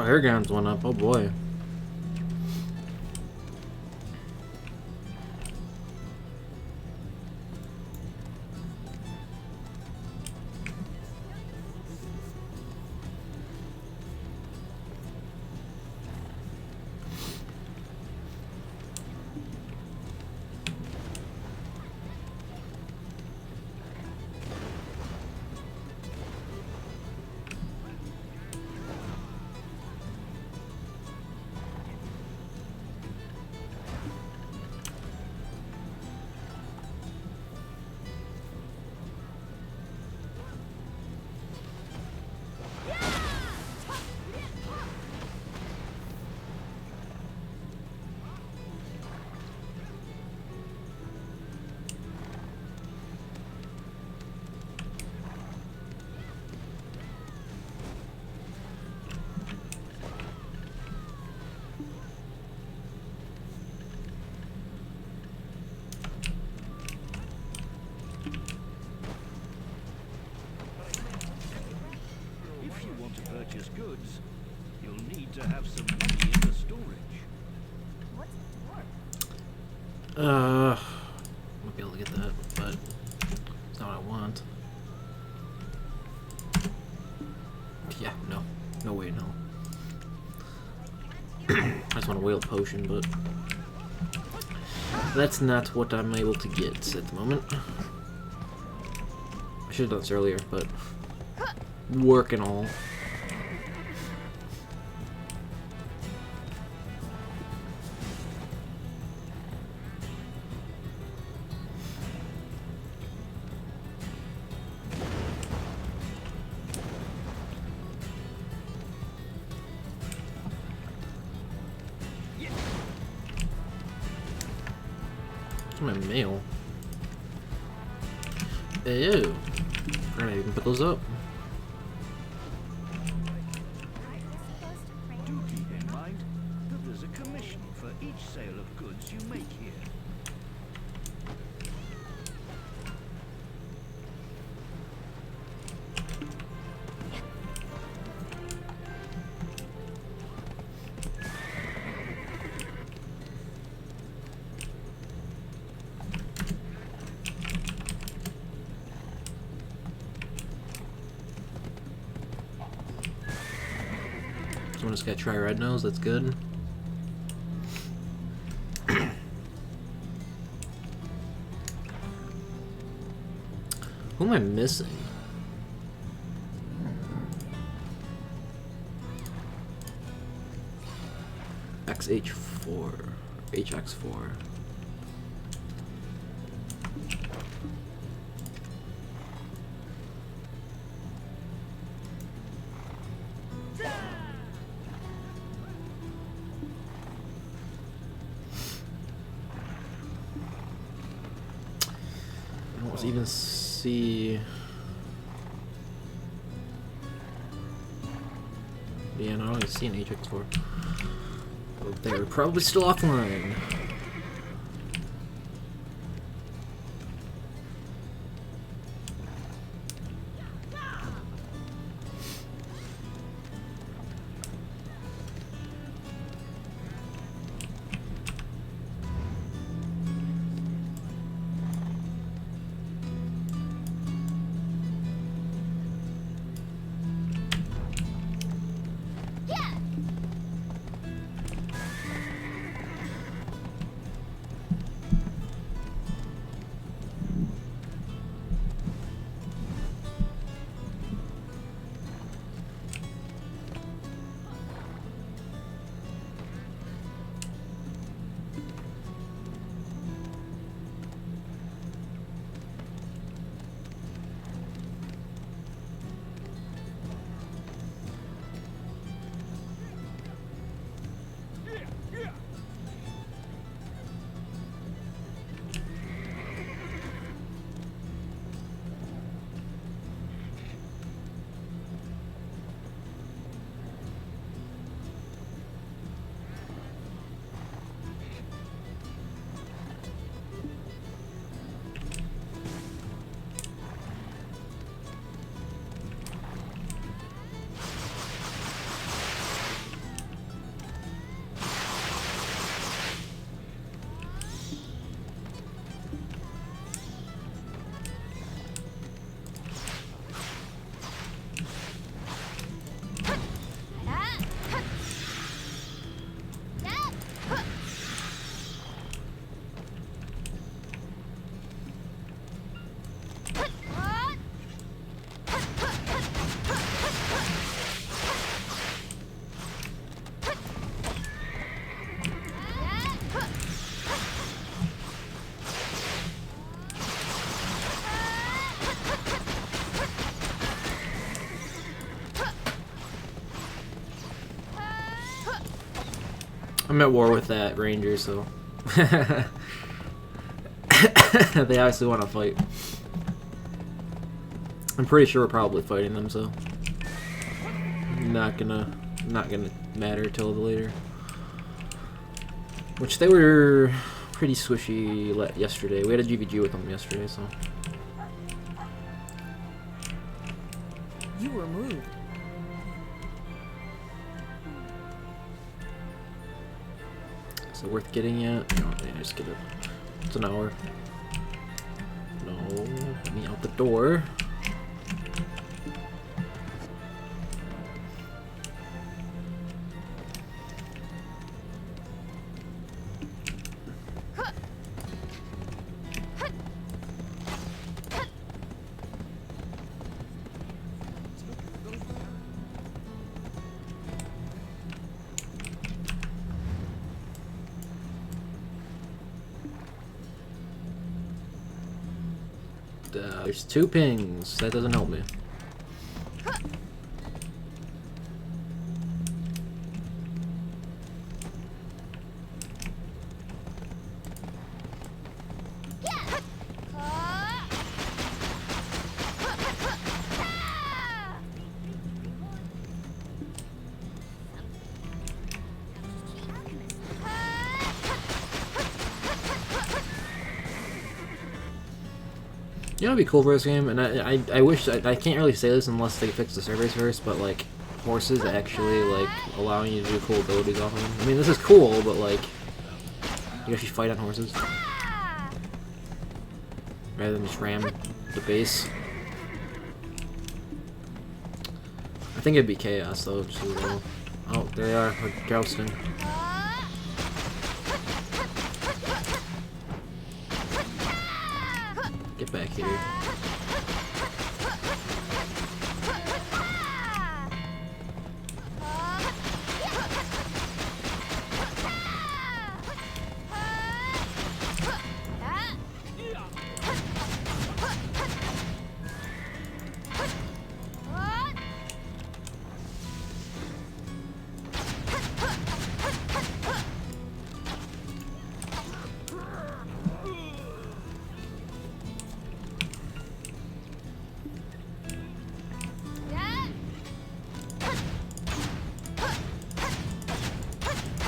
Air guns went up, oh boy. Purchase goods, you'll need to have some money in the storage. What's a door? Might be able to get that, but it's not what I want. Yeah, no. No way, no. I just want a whale potion, but that's not what I'm able to get at the moment. I should have done this earlier, but work and all. My mail. Ew. We're gonna even put those up. Do keep in mind that there's a commission for each sale of goods you make here. Someone just gotta try red nose, that's good. Who am I missing? XH4. HX4. Let's even see. Yeah, no, I don't even see an HX4. Oh, they're probably still offline. I'm at war with that ranger, so they obviously want to fight. I'm pretty sure we're probably fighting them, so not gonna matter till later. Which they were pretty squishy yesterday. We had a GVG with them yesterday, so. You were moved. Is it worth getting yet? No, yeah, just get it. It's an hour. No, let me out the door. There's 2 pings. That doesn't help me. You know, it'd be cool for this game, and I wish I can't really say this unless they fix the servers first, but like horses actually like allowing you to do cool abilities off of them. I mean, this is cool, but like you actually fight on horses rather than just ram the base. I think it'd be chaos though. Just so you know. Oh, there they are. We're jousting. Get back here.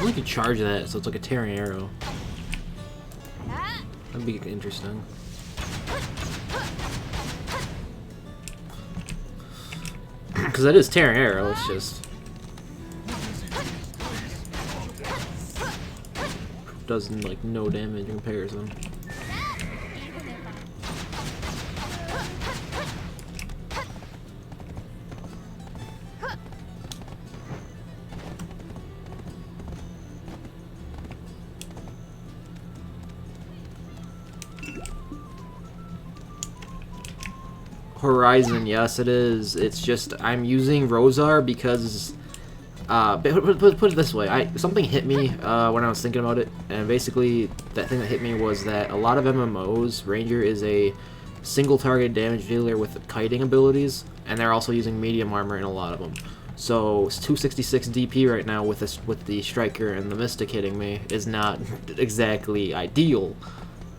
I like to charge that, so it's like a tearing arrow. Ah. That'd be interesting. Because that is tearing arrow, it's just... does, like, no damage in comparison. Horizon, yes it is. It's just I'm using Rosar because put it this way, something hit me when I was thinking about it, and basically that thing that hit me was that a lot of MMOs, Ranger is a single target damage dealer with kiting abilities, and they're also using medium armor in a lot of them. So 266 DP right now with the Striker and the Mystic hitting me is not exactly ideal.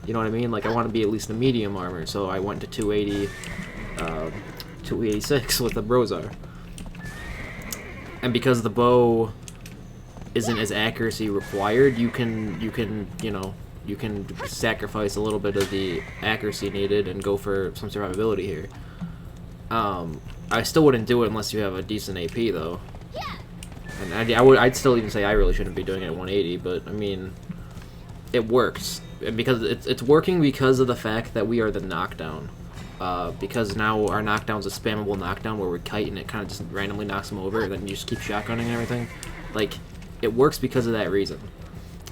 You know what I mean? Like I want to be at least a medium armor, so I went to 286 with the Rosar. And because the bow isn't as accuracy required, you can sacrifice a little bit of the accuracy needed and go for some survivability here. I still wouldn't do it unless you have a decent AP though. And I'd still even say I really shouldn't be doing it at 180, but I mean, it works. And because it's working because of the fact that we are the knockdown. Because now our knockdown's a spammable knockdown where we kite and it kind of just randomly knocks them over, and then you just keep shotgunning and everything. Like, it works because of that reason.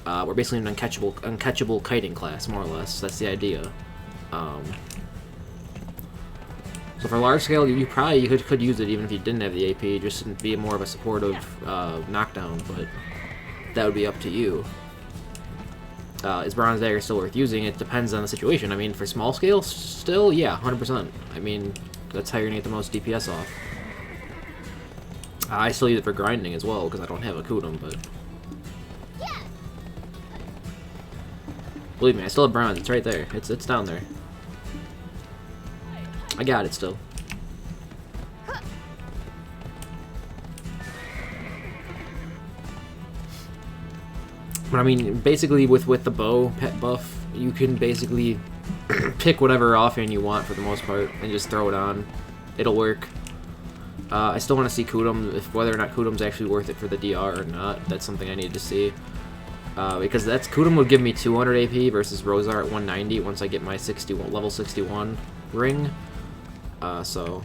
We're basically an uncatchable kiting class, more or less. That's the idea. So for large scale, you probably could use it even if you didn't have the AP, just to be more of a supportive knockdown, but that would be up to you. Is Bronze Dagger still worth using? It depends on the situation. I mean, for small scale, still, yeah, 100%. I mean, that's how you're gonna get the most DPS off. I still use it for grinding as well, because I don't have a Kudum, but... Believe me, I still have bronze. It's right there. It's down there. I got it still. But I mean, basically with the bow pet buff, you can basically pick whatever offhand you want for the most part and just throw it on. It'll work. I still want to see Kudum, whether or not Kudum's actually worth it for the DR or not. That's something I need to see. Because Kudum would give me 200 AP versus Rosar at 190 once I get my level 61 ring. So...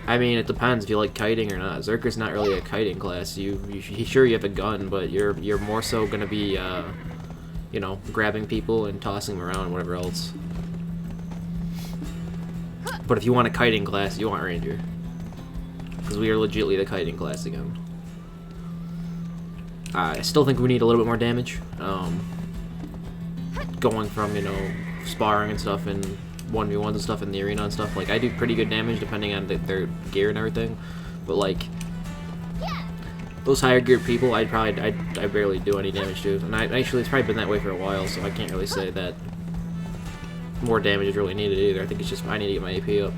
I mean, it depends if you like kiting or not. Zerker's not really a kiting class. Sure, you have a gun, but you're more so gonna be, you know, grabbing people and tossing them around and whatever else. But if you want a kiting class, you want Ranger, because we are legitly the kiting class again. I still think we need a little bit more damage. Going from, you know, sparring and stuff and 1v1s and stuff in the arena and stuff, like I do pretty good damage depending on their gear and everything, but like those higher geared people, I barely do any damage to, and actually it's probably been that way for a while, so I can't really say that more damage is really needed either. I think it's just I need to get my AP up.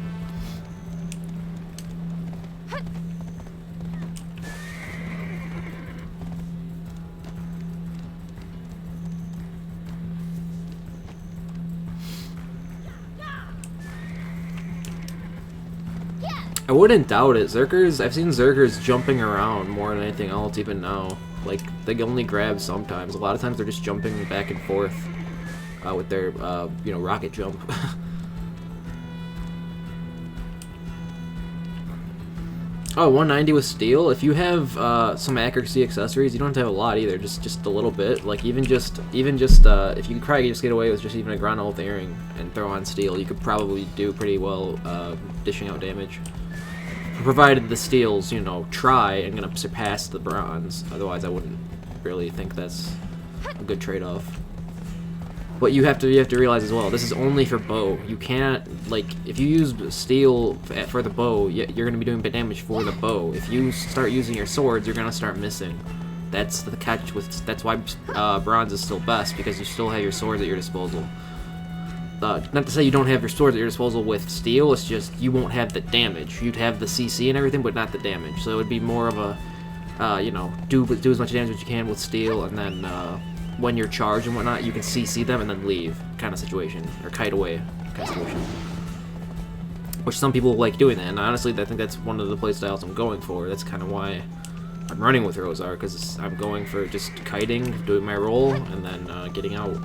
I wouldn't doubt it. I've seen Zerkers jumping around more than anything else even now. Like, they only grab sometimes. A lot of times they're just jumping back and forth with their, you know, rocket jump. Oh, 190 with steel. If you have some accuracy accessories, you don't have to have a lot either. Just a little bit. Like even just if you could probably just get away with just even a Grana with earring and throw on steel, you could probably do pretty well dishing out damage. Provided the steels, you know, try and gonna surpass the bronze. Otherwise, I wouldn't really think that's a good trade-off. But you have to realize as well, this is only for bow. You can't, like, if you use steel for the bow, you're going to be doing bit damage for the bow. If you start using your swords, you're going to start missing. That's the catch that's why bronze is still best, because you still have your swords at your disposal. Not to say you don't have your swords at your disposal with steel, it's just you won't have the damage. You'd have the CC and everything, but not the damage. So it would be more of a you know, do as much damage as you can with steel, and then when you're charged and whatnot, you can CC them and then leave, kind of situation, or kite away kind of situation. Which some people like doing that, and honestly, I think that's one of the playstyles I'm going for. That's kind of why I'm running with Rosar, because I'm going for just kiting, doing my role, and then getting out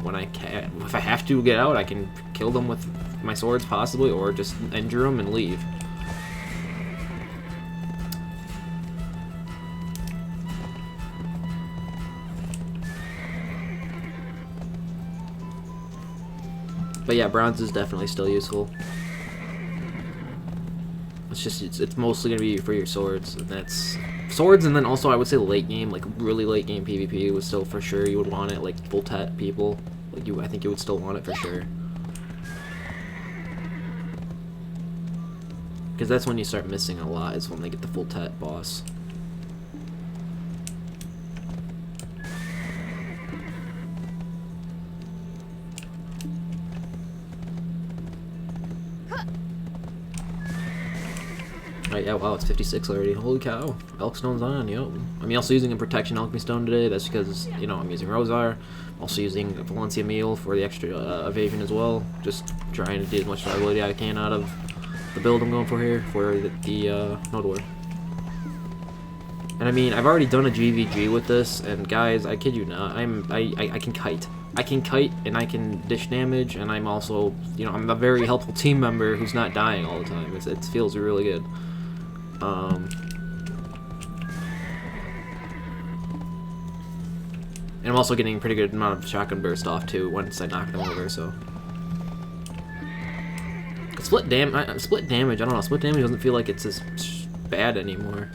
when I can. If I have to get out, I can kill them with my swords, possibly, or just injure them and leave. But yeah, bronze is definitely still useful. It's just it's mostly gonna be for your swords, and that's swords, and then also I would say late game, like really late game PvP was still for sure you would want it, like full tet people, like I think you would still want it for sure. Because that's when you start missing a lot, is when they get the full tet boss. Right, yeah, wow, it's 56 already. Holy cow. Elkstone's on, yo. I'm also using a Protection Alchemy Stone today. That's because, you know, I'm using Rosar. I'm also using Valencia Meal for the extra evasion as well. Just trying to get as much liability I can out of the build I'm going for here for the Node War. And I mean, I've already done a GVG with this, and guys, I kid you not, I can kite. I can kite, and I can dish damage, and I'm also, you know, I'm a very helpful team member who's not dying all the time. It feels really good. And I'm also getting a pretty good amount of shotgun burst off too once I knock them over, so. Split damage, I don't know, split damage doesn't feel like it's as bad anymore.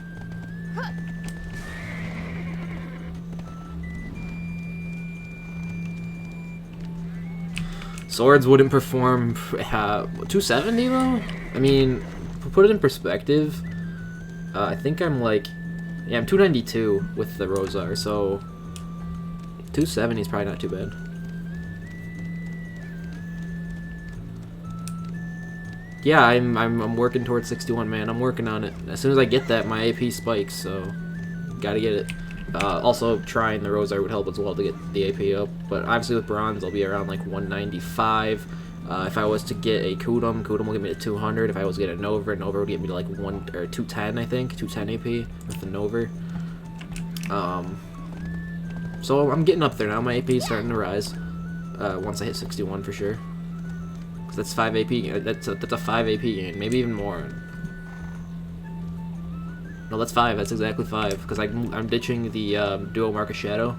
Swords wouldn't perform 270 though? I mean, to put it in perspective, I think I'm like, yeah, I'm 292 with the Rosar, so 270 is probably not too bad. Yeah, I'm working towards 61, man. I'm working on it. As soon as I get that, my AP spikes, so gotta get it. Also, trying the Rosar would help as well to get the AP up, but obviously with bronze, I'll be around like 195. If I was to get a Kudum will get me to 200. If I was to get a Nova would get me to like 210, I think, 210 AP with the Nova. So I'm getting up there now. My AP is starting to rise once I hit 61 for sure. Cause that's 5 AP. That's a 5 AP gain, maybe even more. No, that's 5. That's exactly 5. Because I'm ditching the Duo Mark of Shadow,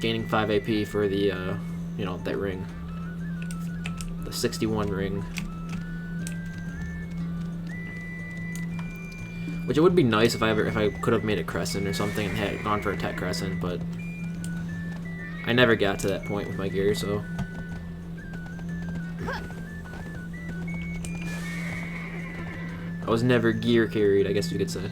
gaining 5 AP for the you know, that ring, the 61 ring. Which it would be nice if I could have made a Crescent or something and had gone for a Tech Crescent, but I never got to that point with my gear, so. I was never gear carried, I guess you could say.